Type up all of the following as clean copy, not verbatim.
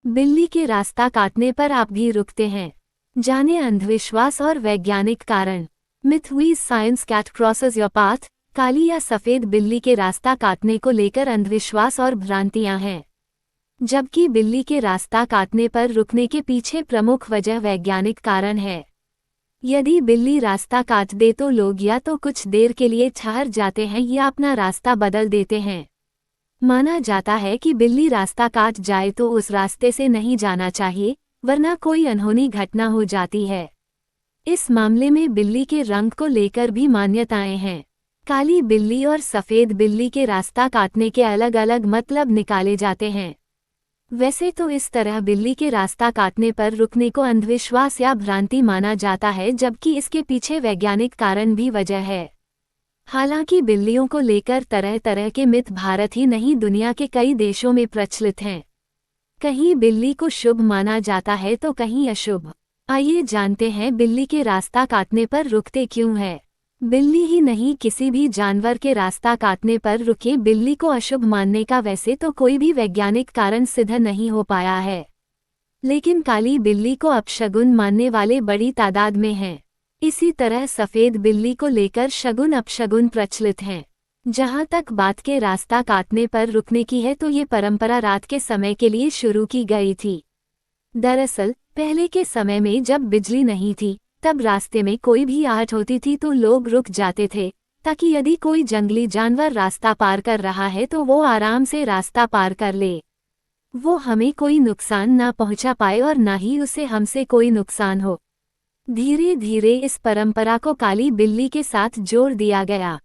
बिल्ली के रास्ता काटने पर आप भी रुकते हैं। जाने अंधविश्वास और वैज्ञानिक कारण। Myth which science cat crosses your path. काली या सफेद बिल्ली के रास्ता काटने को लेकर अंधविश्वास और भ्रांतियां हैं, जबकि बिल्ली के रास्ता काटने पर रुकने के पीछे प्रमुख वजह वैज्ञानिक कारण है। यदि बिल्ली रास्ता काट दे तो लोग या तो कुछ देर के लिए ठहर जाते हैं या अपना रास्ता बदल देते हैं। माना जाता है कि बिल्ली रास्ता काट जाए तो उस रास्ते से नहीं जाना चाहिए, वरना कोई अनहोनी घटना हो जाती है। इस मामले में बिल्ली के रंग को लेकर भी मान्यताएं हैं। काली बिल्ली और सफेद बिल्ली के रास्ता काटने के अलग अलग मतलब निकाले जाते हैं। वैसे तो इस तरह बिल्ली के रास्ता काटने पर रुकने को अंधविश्वास या भ्रांति माना जाता है, जबकि इसके पीछे वैज्ञानिक कारण भी वजह है। हालांकि बिल्लियों को लेकर तरह तरह के मिथ भारत ही नहीं दुनिया के कई देशों में प्रचलित हैं। कहीं बिल्ली को शुभ माना जाता है तो कहीं अशुभ। आइए जानते हैं बिल्ली के रास्ता काटने पर रुकते क्यों है। बिल्ली ही नहीं, किसी भी जानवर के रास्ता काटने पर रुके बिल्ली को अशुभ मानने का वैसे तो कोई भी वैज्ञानिक कारण सिद्ध नहीं हो पाया है, लेकिन काली बिल्ली को अपशगुन मानने वाले बड़ी तादाद में हैं। इसी तरह सफेद बिल्ली को लेकर शगुन अपशगुन प्रचलित हैं। जहां तक बात के रास्ता काटने पर रुकने की है तो ये परंपरा रात के समय के लिए शुरू की गई थी। दरअसल पहले के समय में जब बिजली नहीं थी, तब रास्ते में कोई भी आहट होती थी तो लोग रुक जाते थे, ताकि यदि कोई जंगली जानवर रास्ता पार कर रहा है तो वो आराम से रास्ता पार कर ले। वो हमें कोई नुकसान ना पहुंचा पाए और ना ही उसे हमसे कोई नुकसान हो। धीरे धीरे इस परंपरा को काली बिल्ली के साथ जोड़ दिया गया।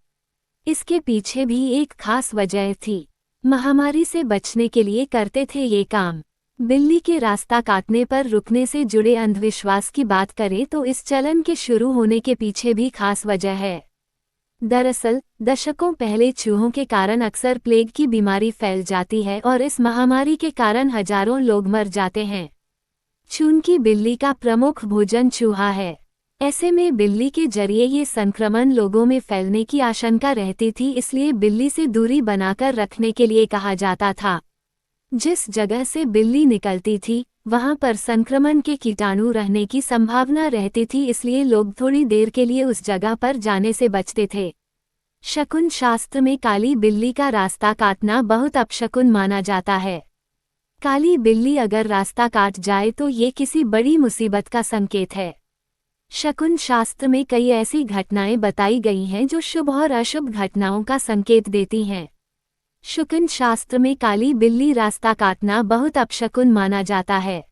इसके पीछे भी एक खास वजह थी। महामारी से बचने के लिए करते थे ये काम। बिल्ली के रास्ता काटने पर रुकने से जुड़े अंधविश्वास की बात करें तो इस चलन के शुरू होने के पीछे भी खास वजह है। दरअसल दशकों पहले चूहों के कारण अक्सर प्लेग की बीमारी फैल जाती है और इस महामारी के कारण हजारों लोग मर जाते हैं। चून बिल्ली का प्रमुख भोजन चूहा है। ऐसे में बिल्ली के जरिए ये संक्रमण लोगों में फैलने की आशंका रहती थी, इसलिए बिल्ली से दूरी बनाकर रखने के लिए कहा जाता था। जिस जगह से बिल्ली निकलती थी वहां पर संक्रमण के कीटाणु रहने की संभावना रहती थी, इसलिए लोग थोड़ी देर के लिए उस जगह पर जाने से बचते थे। शकुन शास्त्र में काली बिल्ली का रास्ता काटना बहुत अपशकुन माना जाता है। काली बिल्ली अगर रास्ता काट जाए तो ये किसी बड़ी मुसीबत का संकेत है। शकुन शास्त्र में कई ऐसी घटनाएं बताई गई हैं जो शुभ और अशुभ घटनाओं का संकेत देती हैं। शकुन शास्त्र में काली बिल्ली रास्ता काटना बहुत अपशकुन माना जाता है।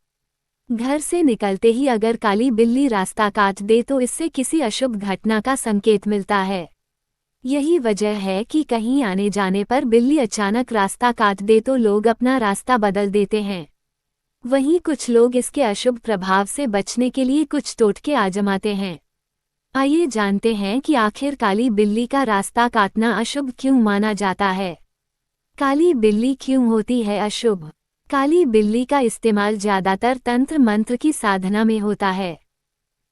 घर से निकलते ही अगर काली बिल्ली रास्ता काट दे तो इससे किसी अशुभ घटना का संकेत मिलता है। यही वजह है कि कहीं आने जाने पर बिल्ली अचानक रास्ता काट दे तो लोग अपना रास्ता बदल देते हैं। वहीं कुछ लोग इसके अशुभ प्रभाव से बचने के लिए कुछ टोटके आजमाते हैं। आइए जानते हैं कि आखिर काली बिल्ली का रास्ता काटना अशुभ क्यों माना जाता है। काली बिल्ली क्यों होती है अशुभ? काली बिल्ली का इस्तेमाल ज्यादातर तंत्र मंत्र की साधना में होता है।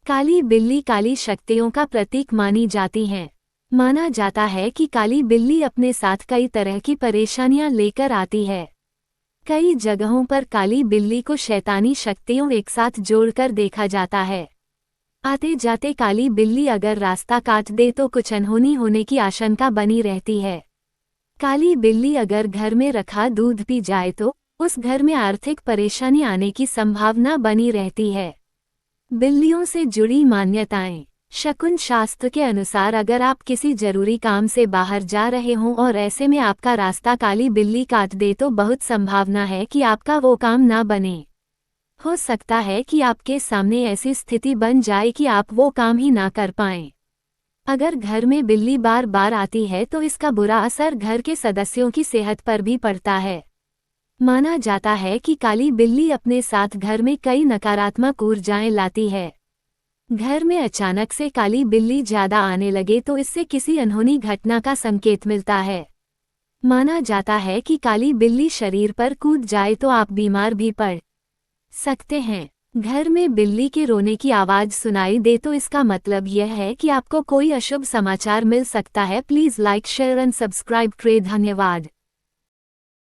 काली बिल्ली काली शक्तियों का प्रतीक मानी जाती हैं। माना जाता है कि काली बिल्ली अपने साथ कई तरह की परेशानियां लेकर आती है। कई जगहों पर काली बिल्ली को शैतानी शक्तियों एक साथ जोड़कर देखा जाता है। आते जाते काली बिल्ली अगर रास्ता काट दे तो कुछ अनहोनी होने की आशंका बनी रहती है। काली बिल्ली अगर घर में रखा दूध पी जाए तो उस घर में आर्थिक परेशानी आने की संभावना बनी रहती है। बिल्लियों से जुड़ी मान्यताएं। शकुन शास्त्र के अनुसार अगर आप किसी जरूरी काम से बाहर जा रहे हों और ऐसे में आपका रास्ता काली बिल्ली काट दे तो बहुत संभावना है कि आपका वो काम ना बने। हो सकता है कि आपके सामने ऐसी स्थिति बन जाए कि आप वो काम ही ना कर पाएं। अगर घर में बिल्ली बार बार आती है तो इसका बुरा असर घर के सदस्यों की सेहत पर भी पड़ता है। माना जाता है कि काली बिल्ली अपने साथ घर में कई नकारात्मक ऊर्जाएं लाती है। घर में अचानक से काली बिल्ली ज्यादा आने लगे तो इससे किसी अनहोनी घटना का संकेत मिलता है। माना जाता है कि काली बिल्ली शरीर पर कूद जाए तो आप बीमार भी पड़ सकते हैं। घर में बिल्ली के रोने की आवाज सुनाई दे तो इसका मतलब यह है कि आपको कोई अशुभ समाचार मिल सकता है। Please like share and subscribe. धन्यवाद।